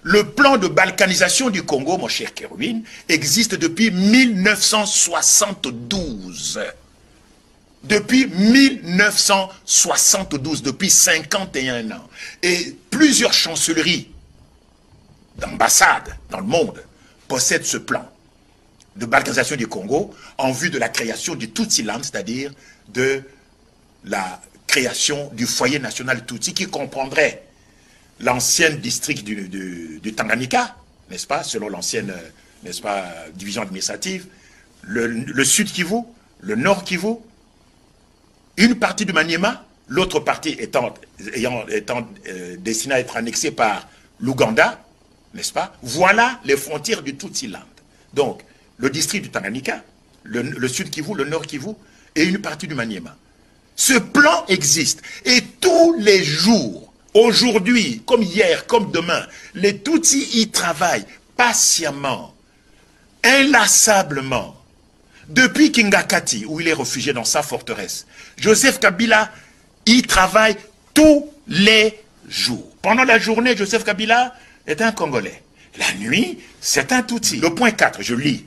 Le plan de balkanisation du Congo, mon cher Kéroubine, existe depuis 1972. Depuis 1972, depuis 51 ans. Et plusieurs chancelleries d'ambassades dans le monde possèdent ce plan de balkanisation du Congo en vue de la création du Tutsi-land, c'est-à-dire de la création du foyer national Tutsi qui comprendrait l'ancien district du Tanganyika, n'est-ce pas, selon l'ancienne, n'est-ce pas, division administrative, le sud Kivu, le nord Kivu, une partie du Maniema, l'autre partie étant destinée à être annexée par l'Ouganda, n'est-ce pas? Voilà les frontières du Tutsi-land. Donc, le district du Tanganyika, le sud Kivu, le nord Kivu et une partie du Maniema. Ce plan existe et tous les jours, aujourd'hui, comme hier, comme demain, les Tutsis y travaillent patiemment, inlassablement. Depuis Kingakati, où il est réfugié dans sa forteresse, Joseph Kabila y travaille tous les jours. Pendant la journée, Joseph Kabila est un Congolais. La nuit, c'est un Tutsi. Le point 4, je lis.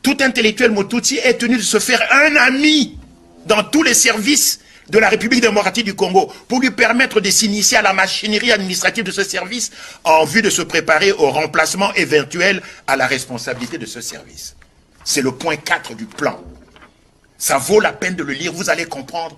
Tout intellectuel Motutsi est tenu de se faire un ami dans tous les services de la République démocratique du Congo pour lui permettre de s'initier à la machinerie administrative de ce service en vue de se préparer au remplacement éventuel à la responsabilité de ce service. C'est le point 4 du plan. Ça vaut la peine de le lire. Vous allez comprendre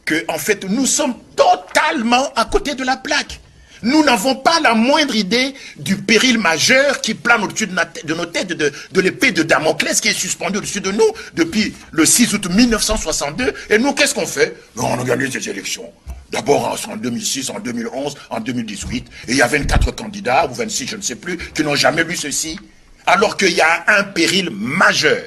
que, en fait, nous sommes totalement à côté de la plaque. Nous n'avons pas la moindre idée du péril majeur qui plane au-dessus de nos têtes, de l'épée de Damoclès qui est suspendue au-dessus de nous depuis le 6 août 1962. Et nous, qu'est-ce qu'on fait? On a gagné ces élections. D'abord en 2006, en 2011, en 2018. Et il y a 24 candidats, ou 26, je ne sais plus, qui n'ont jamais lu ceci. Alors qu'il y a un péril majeur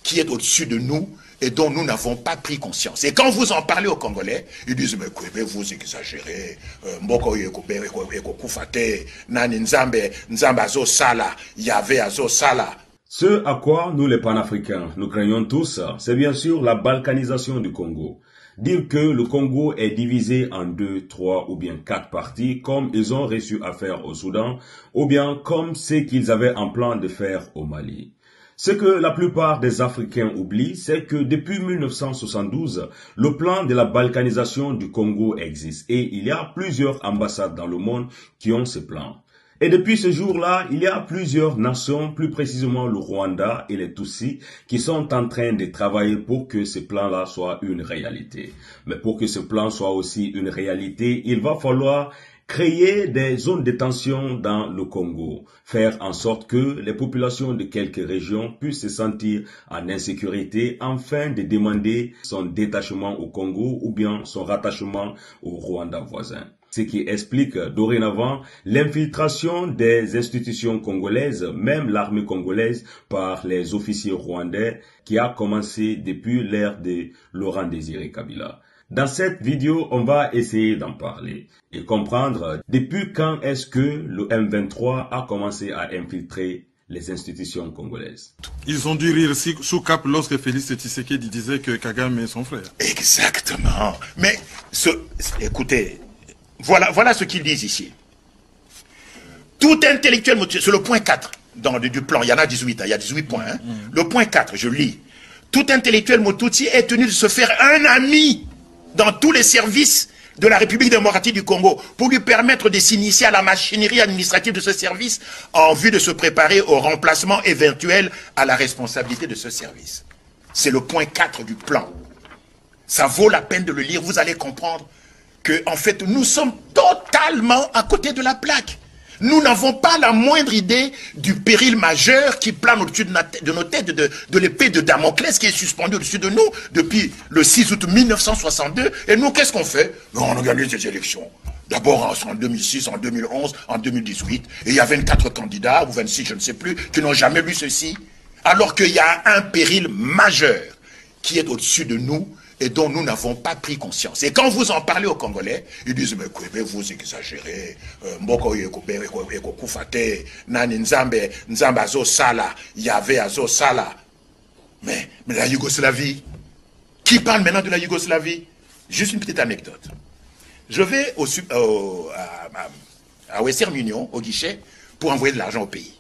qui est au-dessus de nous et dont nous n'avons pas pris conscience. Et quand vous en parlez aux Congolais, ils disent, mais vous exagérez, Mboko Ekokufate, Nani Nzambe, Nzambe Azo Sala, Yahvé Azo Sala. Ce à quoi nous les panafricains, nous craignons tous, c'est bien sûr la balkanisation du Congo. Dire que le Congo est divisé en 2, 3 ou bien 4 parties comme ils ont réussi à faire au Soudan ou bien comme ce qu'ils avaient en plan de faire au Mali. Ce que la plupart des Africains oublient, c'est que depuis 1972, le plan de la balkanisation du Congo existe et il y a plusieurs ambassades dans le monde qui ont ce plan. Et depuis ce jour-là, il y a plusieurs nations, plus précisément le Rwanda et les Tutsis, qui sont en train de travailler pour que ce plan-là soit une réalité. Mais pour que ce plan soit aussi une réalité, il va falloir créer des zones de tension dans le Congo, faire en sorte que les populations de quelques régions puissent se sentir en insécurité afin de demander son détachement au Congo ou bien son rattachement au Rwanda voisin. Ce qui explique dorénavant l'infiltration des institutions congolaises, même l'armée congolaise, par les officiers rwandais qui a commencé depuis l'ère de Laurent Désiré Kabila. Dans cette vidéo, on va essayer d'en parler et comprendre depuis quand est-ce que le M23 a commencé à infiltrer les institutions congolaises. Ils ont dû rire sous cap lorsque Félix Tshisekedi disait que Kagame est son frère. Exactement. Mais, écoutez, voilà ce qu'ils disent ici. Tout intellectuel, c'est le point 4 du plan, il y en a 18, il y a 18 points. Hein. Le point 4, je lis. Tout intellectuel Motutsi est tenu de se faire un ami dans tous les services de la République démocratique du Congo pour lui permettre de s'initier à la machinerie administrative de ce service en vue de se préparer au remplacement éventuel à la responsabilité de ce service. C'est le point 4 du plan. Ça vaut la peine de le lire, vous allez comprendre que, en fait, nous sommes totalement à côté de la plaque. Nous n'avons pas la moindre idée du péril majeur qui plane au-dessus de nos têtes, de l'épée de Damoclès qui est suspendue au-dessus de nous depuis le 6 août 1962. Et nous, qu'est-ce qu'on fait? On a gagné ces élections. D'abord en 2006, en 2011, en 2018. Et il y a 24 candidats, ou 26, je ne sais plus, qui n'ont jamais lu ceci. Alors qu'il y a un péril majeur qui est au-dessus de nous et dont nous n'avons pas pris conscience. Et quand vous en parlez aux Congolais, ils disent, mais vous exagérez, Mboko Ekokufate, Nani Nzambe, Nzambe Azo Sala, Yahvé Azo Sala. Mais la Yougoslavie, qui parle maintenant de la Yougoslavie? Juste une petite anecdote. Je vais à Western Union, au guichet, pour envoyer de l'argent au pays.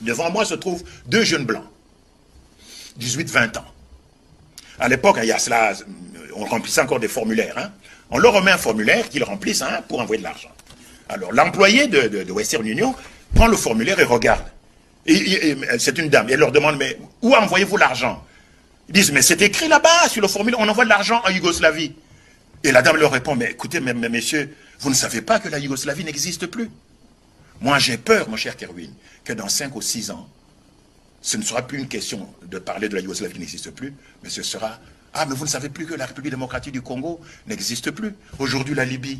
Devant moi se trouvent deux jeunes blancs, 18-20 ans. À l'époque, il y a cela, on remplissait encore des formulaires. Hein. On leur remet un formulaire qu'ils remplissent pour envoyer de l'argent. Alors, l'employé de Western Union prend le formulaire et regarde. C'est une dame. Et elle leur demande, mais où envoyez-vous l'argent? Ils disent, mais c'est écrit là-bas, sur le formulaire, on envoie de l'argent en Yougoslavie. Et la dame leur répond, mais écoutez, messieurs, vous ne savez pas que la Yougoslavie n'existe plus. Moi, j'ai peur, mon cher Kerwin, que dans 5 ou 6 ans, ce ne sera plus une question de parler de la Yougoslavie qui n'existe plus, mais ce sera, ah, mais vous ne savez plus que la République démocratique du Congo n'existe plus. Aujourd'hui, la Libye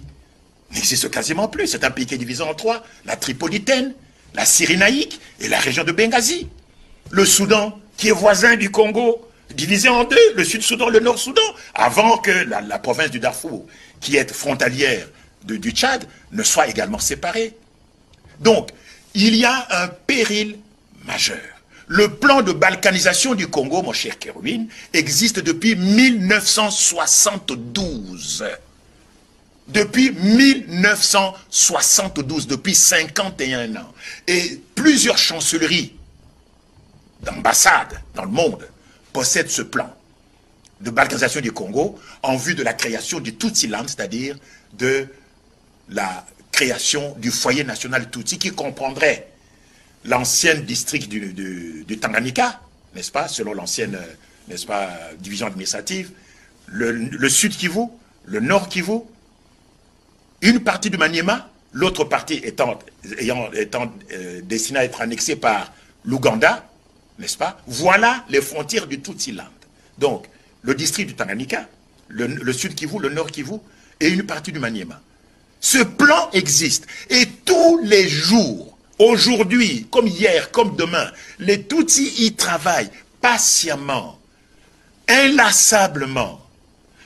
n'existe quasiment plus. C'est un pays qui est divisé en 3, la Tripolitaine, la Cyrénaïque et la région de Benghazi. Le Soudan, qui est voisin du Congo, divisé en 2, le Sud-Soudan, le Nord-Soudan, avant que la province du Darfour, qui est frontalière du Tchad, ne soit également séparée. Donc, il y a un péril majeur. Le plan de balkanisation du Congo, mon cher Kerwin, existe depuis 1972. Depuis 1972, depuis 51 ans. Et plusieurs chancelleries d'ambassades dans le monde possèdent ce plan de balkanisation du Congo en vue de la création du Tutsi-land, c'est-à-dire de la création du foyer national Tutsi qui comprendrait l'ancien district du Tanganyika, n'est-ce pas, selon l'ancienne, n'est-ce pas, division administrative, le sud Kivu, le nord Kivu, une partie du Maniema, l'autre partie étant destinée à être annexée par l'Ouganda, n'est-ce pas? Voilà les frontières du Tutsi-land. Donc, le district du Tanganyika, le sud Kivu, le nord Kivu et une partie du Maniema. Ce plan existe et tous les jours, aujourd'hui, comme hier, comme demain, les Tutsis y travaillent patiemment, inlassablement.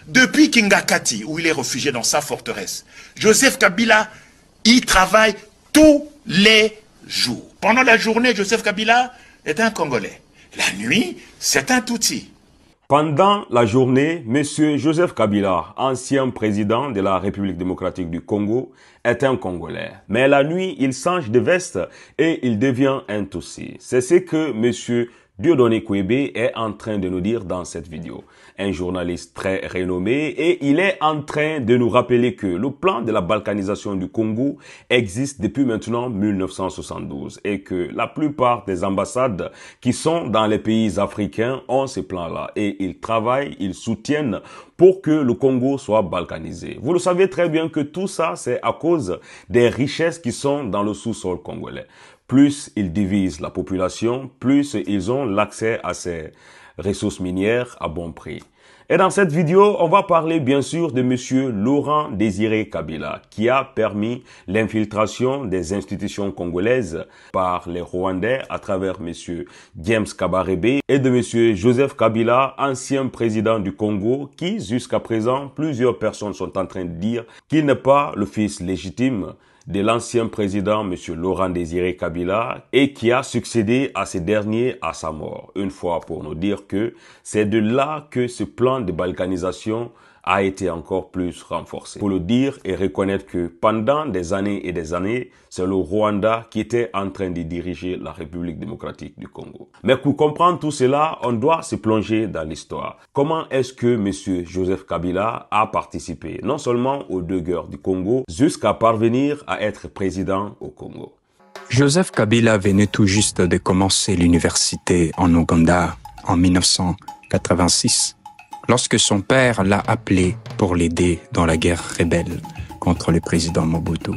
Depuis Kingakati, où il est réfugié dans sa forteresse, Joseph Kabila y travaille tous les jours. Pendant la journée, Joseph Kabila est un Congolais. La nuit, c'est un Tutsi. Pendant la journée, M. Joseph Kabila, ancien président de la République démocratique du Congo, est un Congolais. Mais la nuit, il change de veste et il devient un Tutsi. C'est ce que M. Dieudonné Kouébé est en train de nous dire dans cette vidéo. Un journaliste très renommé et il est en train de nous rappeler que le plan de la balkanisation du Congo existe depuis maintenant 1972 et que la plupart des ambassades qui sont dans les pays africains ont ce plan-là et ils travaillent, ils soutiennent pour que le Congo soit balkanisé. Vous le savez très bien que tout ça, c'est à cause des richesses qui sont dans le sous-sol congolais. Plus ils divisent la population, plus ils ont l'accès à ces ressources minières à bon prix. Et dans cette vidéo, on va parler bien sûr de M. Laurent Désiré Kabila, qui a permis l'infiltration des institutions congolaises par les Rwandais à travers M. James Kabarebe et de M. Joseph Kabila, ancien président du Congo, qui jusqu'à présent, plusieurs personnes sont en train de dire qu'il n'est pas le fils légitime de l'ancien président M. Laurent Désiré Kabila et qui a succédé à ce dernier à sa mort. Une fois pour nous dire que c'est de là que ce plan de balkanisation a été encore plus renforcé. Pour le dire et reconnaître que pendant des années et des années, c'est le Rwanda qui était en train de diriger la République démocratique du Congo. Mais pour comprendre tout cela, on doit se plonger dans l'histoire. Comment est-ce que M. Joseph Kabila a participé non seulement aux 2 guerres du Congo, jusqu'à parvenir à être président au Congo? Joseph Kabila venait tout juste de commencer l'université en Ouganda en 1986. Lorsque son père l'a appelé pour l'aider dans la guerre rebelle contre le président Mobutu.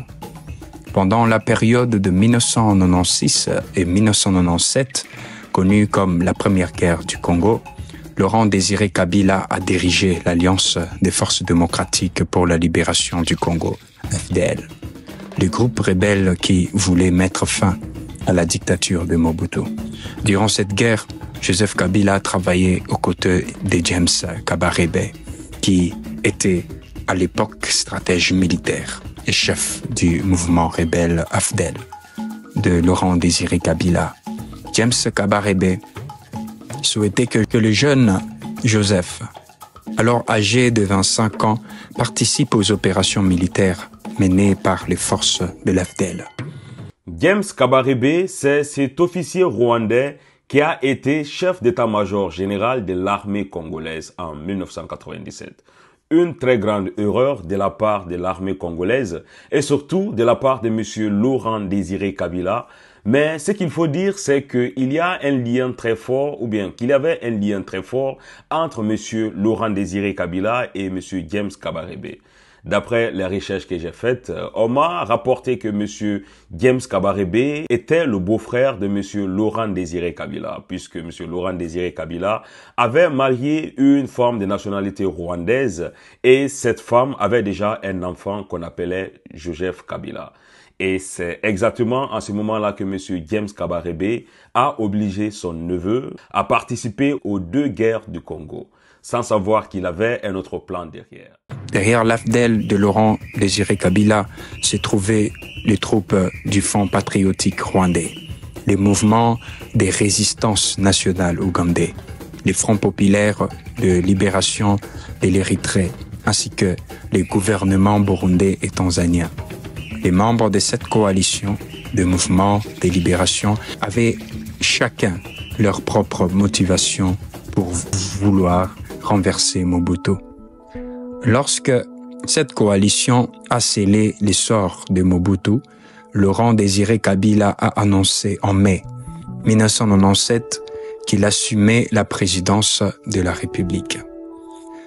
Pendant la période de 1996 et 1997, connue comme la première guerre du Congo, Laurent Désiré Kabila a dirigé l'Alliance des forces démocratiques pour la libération du Congo, FDL, le groupe rebelle qui voulait mettre fin à la dictature de Mobutu. Durant cette guerre, Joseph Kabila a travaillé aux côtés de James Kabarebe, qui était à l'époque stratège militaire et chef du mouvement rebelle AFDEL de Laurent Désiré Kabila. James Kabarebe souhaitait que le jeune Joseph, alors âgé de 25 ans, participe aux opérations militaires menées par les forces de l'AFDEL. James Kabarebe, c'est cet officier rwandais qui a été chef d'état-major général de l'armée congolaise en 1997. Une très grande erreur de la part de l'armée congolaise et surtout de la part de M. Laurent Désiré Kabila. Mais ce qu'il faut dire, c'est qu'il y a un lien très fort, ou bien qu'il y avait un lien très fort entre M. Laurent Désiré Kabila et M. James Kabarebe. D'après les recherches que j'ai faites, on m'a rapporté que M. James Kabarebe était le beau-frère de M. Laurent Désiré Kabila, puisque M. Laurent Désiré Kabila avait marié une femme de nationalité rwandaise et cette femme avait déjà un enfant qu'on appelait Joseph Kabila. Et c'est exactement à ce moment-là que M. James Kabarebe a obligé son neveu à participer aux 2 guerres du Congo, sans savoir qu'il avait un autre plan derrière. Derrière l'AFDEL de Laurent Désiré Kabila se trouvaient les troupes du Front patriotique rwandais, les mouvements des résistances nationales ougandais, les fronts populaires de libération de l'Érythrée, ainsi que les gouvernements burundais et tanzaniens. Les membres de cette coalition de mouvements de libération avaient chacun leur propre motivation pour vouloir renverser Mobutu. Lorsque cette coalition a scellé l'essor de Mobutu, Laurent Désiré Kabila a annoncé en mai 1997 qu'il assumait la présidence de la République.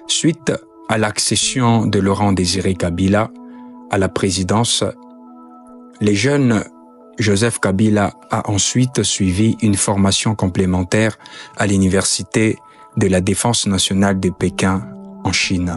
Suite à l'accession de Laurent Désiré Kabila à la présidence, le jeune Joseph Kabila a ensuite suivi une formation complémentaire à l'Université de la Défense nationale de Pékin en Chine.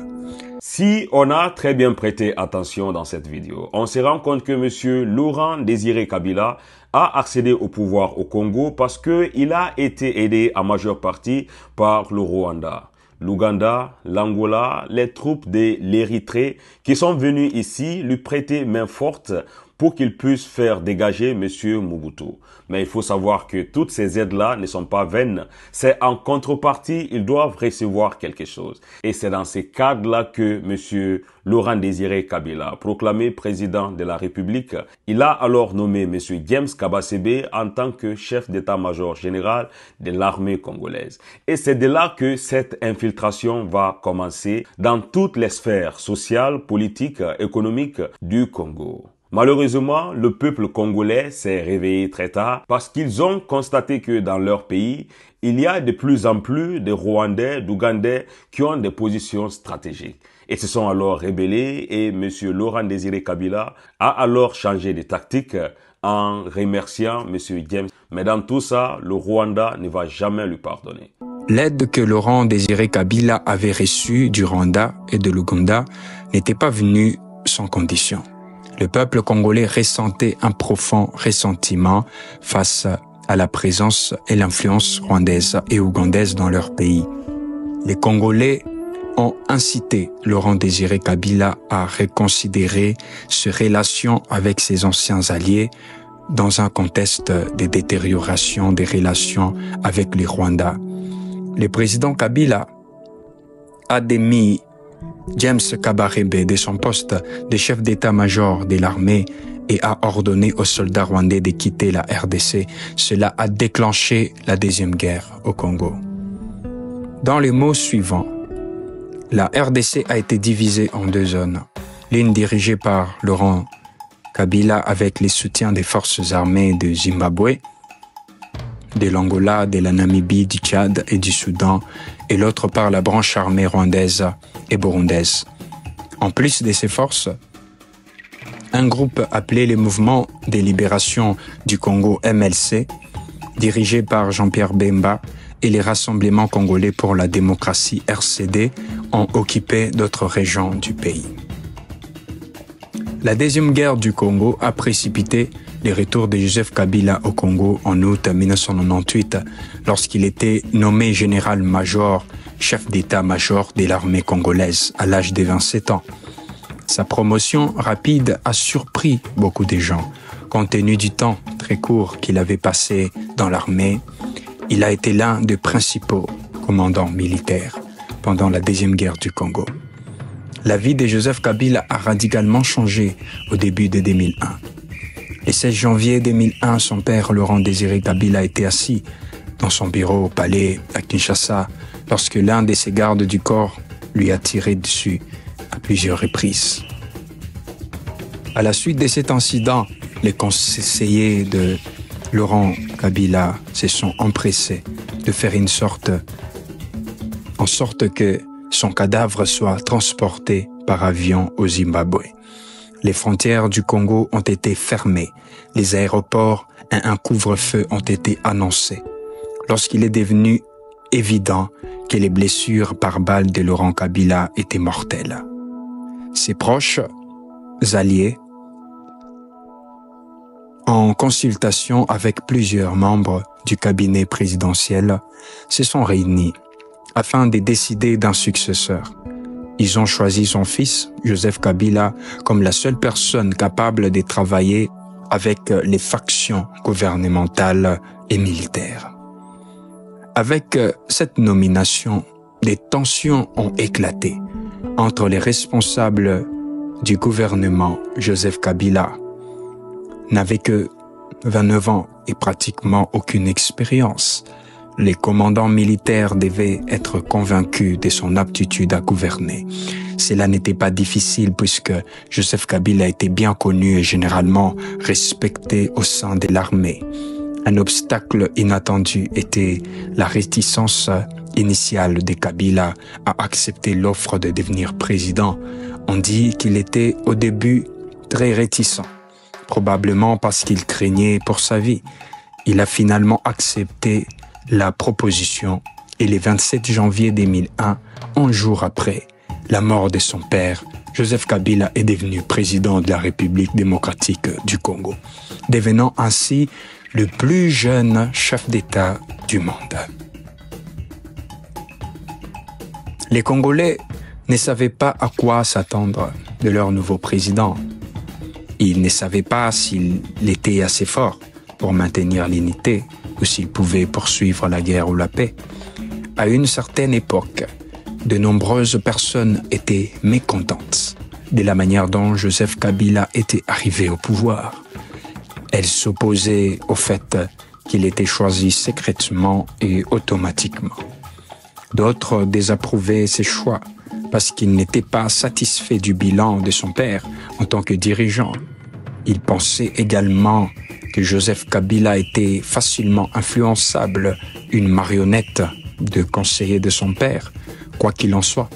Si on a très bien prêté attention dans cette vidéo, on se rend compte que M. Laurent Désiré Kabila a accédé au pouvoir au Congo parce qu'il a été aidé en majeure partie par le Rwanda, l'Ouganda, l'Angola, les troupes de l'Érythrée qui sont venues ici lui prêter main forte pour qu'il puisse faire dégager M. Mobutu. Mais il faut savoir que toutes ces aides-là ne sont pas vaines. C'est en contrepartie, ils doivent recevoir quelque chose. Et c'est dans ces cadres-là que M. Laurent Désiré Kabila, proclamé président de la République, il a alors nommé M. James Kabarebe en tant que chef d'état-major général de l'armée congolaise. Et c'est de là que cette infiltration va commencer dans toutes les sphères sociales, politiques, économiques du Congo. Malheureusement, le peuple congolais s'est réveillé très tard parce qu'ils ont constaté que dans leur pays, il y a de plus en plus de Rwandais, d'Ougandais qui ont des positions stratégiques. Et se sont alors rebellés et M. Laurent Désiré Kabila a alors changé de tactique en remerciant M. James. Mais dans tout ça, le Rwanda ne va jamais lui pardonner. L'aide que Laurent Désiré Kabila avait reçue du Rwanda et de l'Ouganda n'était pas venue sans condition. Le peuple congolais ressentait un profond ressentiment face à la présence et l'influence rwandaise et ougandaise dans leur pays. Les Congolais ont incité Laurent Désiré Kabila à reconsidérer ses relations avec ses anciens alliés dans un contexte de détérioration des relations avec les Rwandais. Le président Kabila a démis James Kabarebe de son poste de chef d'état-major de l'armée et a ordonné aux soldats rwandais de quitter la RDC. Cela a déclenché la deuxième guerre au Congo. Dans les mots suivants, la RDC a été divisée en 2 zones. L'une dirigée par Laurent Kabila avec les soutiens des forces armées de Zimbabwe, de l'Angola, de la Namibie, du Tchad et du Soudan, et l'autre par la branche armée rwandaise et burundaise. En plus de ces forces, un groupe appelé les Mouvements de libération du Congo MLC, dirigé par Jean-Pierre Bemba, et les Rassemblements congolais pour la démocratie RCD ont occupé d'autres régions du pays. La deuxième guerre du Congo a précipité le retour de Joseph Kabila au Congo en août 1998, lorsqu'il était nommé général-major, chef d'état-major de l'armée congolaise à l'âge de 27 ans. Sa promotion rapide a surpris beaucoup de gens. Compte tenu du temps très court qu'il avait passé dans l'armée, il a été l'un des principaux commandants militaires pendant la deuxième guerre du Congo. La vie de Joseph Kabila a radicalement changé au début de 2001. Le 16 janvier 2001, son père, Laurent Désiré Kabila, était assis dans son bureau au palais à Kinshasa lorsque l'un de ses gardes du corps lui a tiré dessus à plusieurs reprises. À la suite de cet incident, les conseillers de Laurent Kabila se sont empressés de faire en sorte que son cadavre soit transporté par avion au Zimbabwe. Les frontières du Congo ont été fermées, les aéroports et un couvre-feu ont été annoncés. Lorsqu'il est devenu évident que les blessures par balle de Laurent Kabila étaient mortelles. Ses proches alliés, en consultation avec plusieurs membres du cabinet présidentiel, se sont réunis afin de décider d'un successeur. Ils ont choisi son fils, Joseph Kabila, comme la seule personne capable de travailler avec les factions gouvernementales et militaires. Avec cette nomination, des tensions ont éclaté entre les responsables du gouvernement. Joseph Kabila n'avait que 29 ans et pratiquement aucune expérience. Les commandants militaires devaient être convaincus de son aptitude à gouverner. Cela n'était pas difficile puisque Joseph Kabila était bien connu et généralement respecté au sein de l'armée. Un obstacle inattendu était la réticence initiale de Kabila à accepter l'offre de devenir président. On dit qu'il était au début très réticent, probablement parce qu'il craignait pour sa vie. Il a finalement accepté la proposition et le 27 janvier 2001, un jour après la mort de son père, Joseph Kabila est devenu président de la République démocratique du Congo, devenant ainsi le plus jeune chef d'État du monde. Les Congolais ne savaient pas à quoi s'attendre de leur nouveau président. Ils ne savaient pas s'il était assez fort pour maintenir l'unité ou s'il pouvait poursuivre la guerre ou la paix. À une certaine époque, de nombreuses personnes étaient mécontentes de la manière dont Joseph Kabila était arrivé au pouvoir. Elles s'opposaient au fait qu'il était choisi secrètement et automatiquement. D'autres désapprouvaient ses choix parce qu'ils n'étaient pas satisfaits du bilan de son père en tant que dirigeant. Ils pensaient également que Joseph Kabila était facilement influençable, une marionnette de conseiller de son père. Quoi qu'il en soit,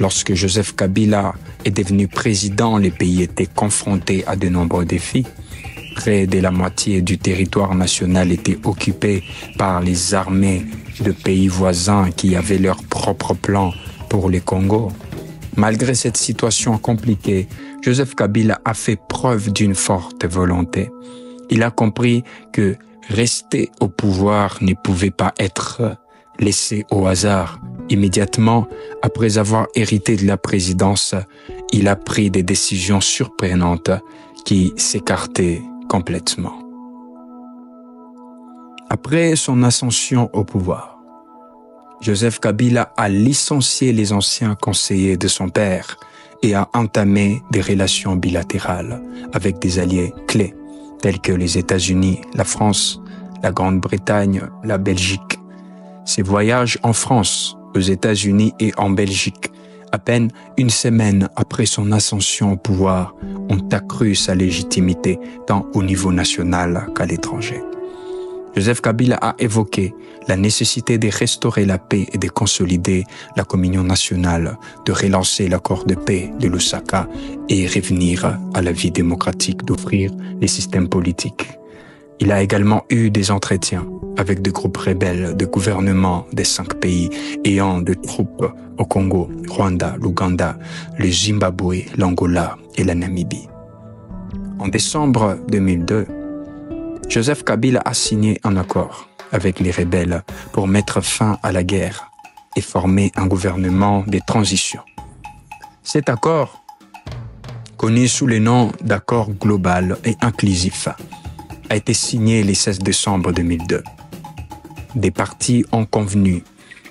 lorsque Joseph Kabila est devenu président, les pays étaient confrontés à de nombreux défis. Près de la moitié du territoire national était occupé par les armées de pays voisins qui avaient leur propre plan pour le Congo. Malgré cette situation compliquée, Joseph Kabila a fait preuve d'une forte volonté. Il a compris que rester au pouvoir ne pouvait pas être laissé au hasard. Immédiatement, après avoir hérité de la présidence, il a pris des décisions surprenantes qui s'écartaient complètement. Après son ascension au pouvoir, Joseph Kabila a licencié les anciens conseillers de son père et a entamé des relations bilatérales avec des alliés clés tels que les États-Unis, la France, la Grande-Bretagne, la Belgique. Ses voyages en France, aux États-Unis et en Belgique, à peine une semaine après son ascension au pouvoir, ont accru sa légitimité tant au niveau national qu'à l'étranger. Joseph Kabila a évoqué la nécessité de restaurer la paix et de consolider la communion nationale, de relancer l'accord de paix de Lusaka et revenir à la vie démocratique, d'offrir les systèmes politiques. Il a également eu des entretiens avec des groupes rebelles de gouvernements des 5 pays ayant des troupes au Congo, Rwanda, l'Ouganda, le Zimbabwe, l'Angola et la Namibie. En décembre 2002, Joseph Kabila a signé un accord avec les rebelles pour mettre fin à la guerre et former un gouvernement de transition. Cet accord, connu sous le nom d'accord global et inclusif, a été signé le 16 décembre 2002. Des partis ont convenu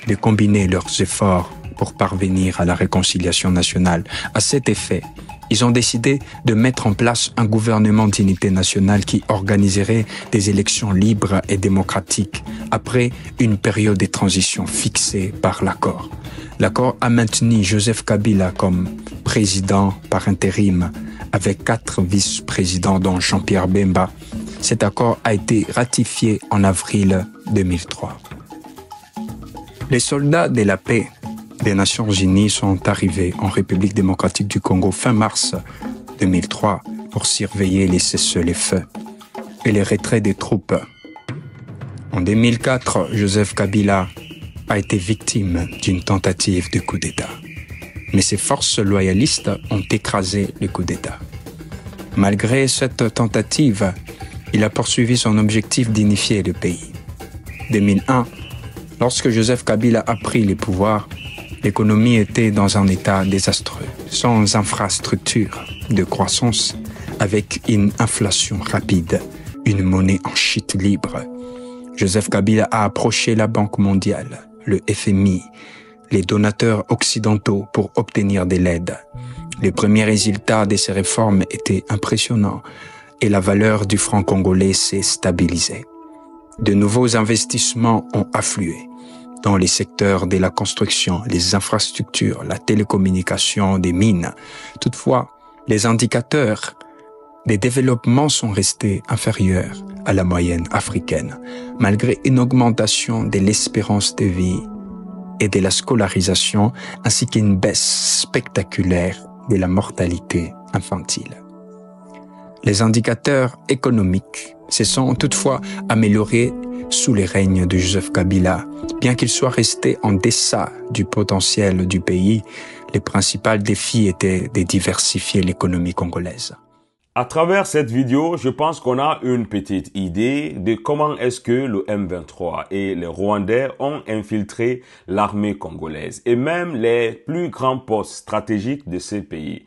de combiner leurs efforts pour parvenir à la réconciliation nationale. À cet effet, Ils ont décidé de mettre en place un gouvernement d'unité nationale qui organiserait des élections libres et démocratiques après une période de transition fixée par l'accord. L'accord a maintenu Joseph Kabila comme président par intérim avec 4 vice-présidents dont Jean-Pierre Bemba. Cet accord a été ratifié en avril 2003. Les soldats de la paix des Nations Unies sont arrivés en République démocratique du Congo fin mars 2003 pour surveiller les cessez-le-feu et les retraits des troupes. En 2004, Joseph Kabila a été victime d'une tentative de coup d'État. Mais ses forces loyalistes ont écrasé le coup d'État. Malgré cette tentative, il a poursuivi son objectif d'unifier le pays. 2001, lorsque Joseph Kabila a pris le pouvoir, l'économie était dans un état désastreux, sans infrastructure de croissance, avec une inflation rapide, une monnaie en chute libre. Joseph Kabila a approché la Banque mondiale, le FMI, les donateurs occidentaux pour obtenir de l'aide. Les premiers résultats de ces réformes étaient impressionnants et la valeur du franc congolais s'est stabilisée. De nouveaux investissements ont afflué dans les secteurs de la construction, les infrastructures, la télécommunication, des mines. Toutefois, les indicateurs des développements sont restés inférieurs à la moyenne africaine, malgré une augmentation de l'espérance de vie et de la scolarisation, ainsi qu'une baisse spectaculaire de la mortalité infantile. Les indicateurs économiques se sont toutefois améliorés sous les règnes de Joseph Kabila. Bien qu'il soit resté en deçà du potentiel du pays, les principaux défis étaient de diversifier l'économie congolaise. À travers cette vidéo, je pense qu'on a une petite idée de comment est-ce que le M23 et les Rwandais ont infiltré l'armée congolaise et même les plus grands postes stratégiques de ces pays.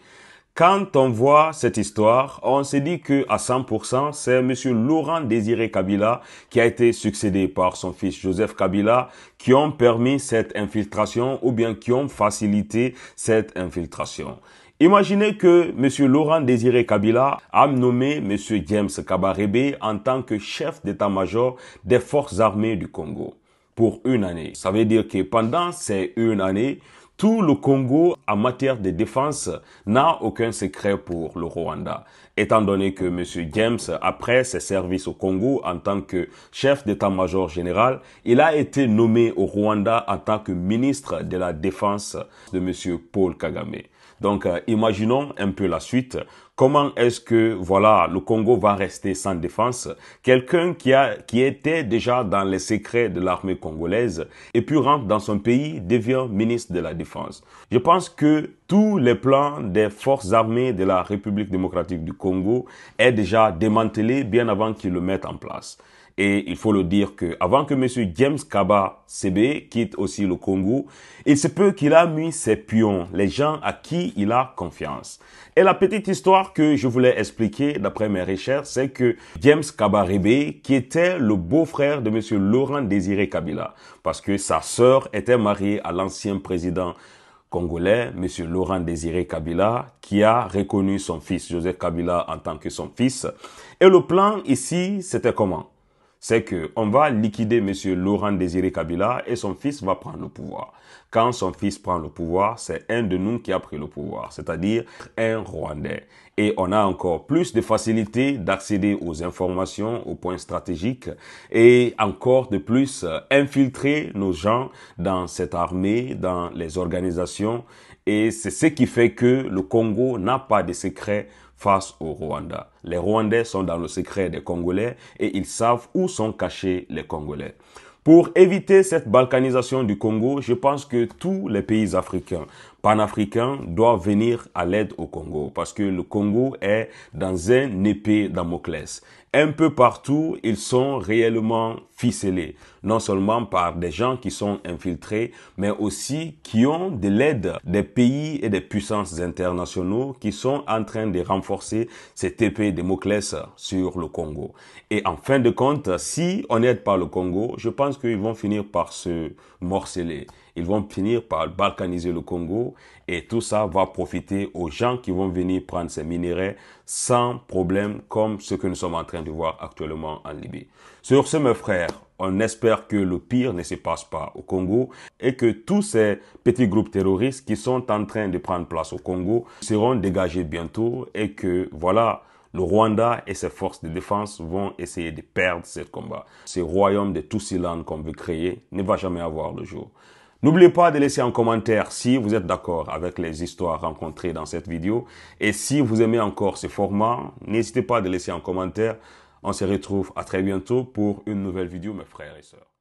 Quand on voit cette histoire, on se dit que à 100%, c'est monsieur Laurent Désiré Kabila qui a été succédé par son fils Joseph Kabila qui ont permis cette infiltration ou bien qui ont facilité cette infiltration. Imaginez que M. Laurent Désiré Kabila a nommé M. James Kabarebe en tant que chef d'état-major des forces armées du Congo pour une année. Ça veut dire que pendant ces une année, tout le Congo en matière de défense n'a aucun secret pour le Rwanda. Étant donné que M. James, après ses services au Congo en tant que chef d'état-major général, il a été nommé au Rwanda en tant que ministre de la Défense de M. Paul Kagame. Donc, imaginons un peu la suite. Comment est-ce que, voilà, le Congo va rester sans défense? Quelqu'un qui était déjà dans les secrets de l'armée congolaise et puis rentre dans son pays, devient ministre de la Défense. Je pense que tous les plans des forces armées de la République démocratique du Congo est déjà démantelé bien avant qu'ils le mettent en place. Et il faut le dire que avant que M. James Kabarebe quitte aussi le Congo, il se peut qu'il a mis ses pions, les gens à qui il a confiance. Et la petite histoire que je voulais expliquer d'après mes recherches, c'est que James Kabarebe, qui était le beau-frère de M. Laurent Désiré Kabila, parce que sa sœur était mariée à l'ancien président congolais, M. Laurent Désiré Kabila, qui a reconnu son fils Joseph Kabila en tant que son fils. Et le plan ici, c'était comment? C'est que on va liquider M. Laurent Désiré Kabila et son fils va prendre le pouvoir. Quand son fils prend le pouvoir, c'est un de nous qui a pris le pouvoir, c'est-à-dire un Rwandais. Et on a encore plus de facilité d'accéder aux informations, aux points stratégiques et encore de plus infiltrer nos gens dans cette armée, dans les organisations. Et c'est ce qui fait que le Congo n'a pas de secret face au Rwanda. Les Rwandais sont dans le secret des Congolais et ils savent où sont cachés les Congolais. Pour éviter cette balkanisation du Congo, je pense que tous les pays africains, panafricains, doivent venir à l'aide au Congo parce que le Congo est dans un épée Damoclès. Un peu partout, ils sont réellement ficelés, non seulement par des gens qui sont infiltrés, mais aussi qui ont de l'aide des pays et des puissances internationaux qui sont en train de renforcer cette épée Damoclès sur le Congo. Et en fin de compte, si on n'aide pas le Congo, je pense qu'ils vont finir par se morceler. Ils vont finir par balkaniser le Congo Congo. Et tout ça va profiter aux gens qui vont venir prendre ces minéraux sans problème, comme ce que nous sommes en train de voir actuellement en Libye. Sur ce, mes frères, on espère que le pire ne se passe pas au Congo et que tous ces petits groupes terroristes qui sont en train de prendre place au Congo seront dégagés bientôt et que, voilà, le Rwanda et ses forces de défense vont essayer de perdre ce combat. Ce royaume de Tutsiland qu'on veut créer ne va jamais avoir le jour. N'oubliez pas de laisser un commentaire si vous êtes d'accord avec les histoires rencontrées dans cette vidéo. Et si vous aimez encore ce format, n'hésitez pas à laisser un commentaire. On se retrouve à très bientôt pour une nouvelle vidéo, mes frères et sœurs.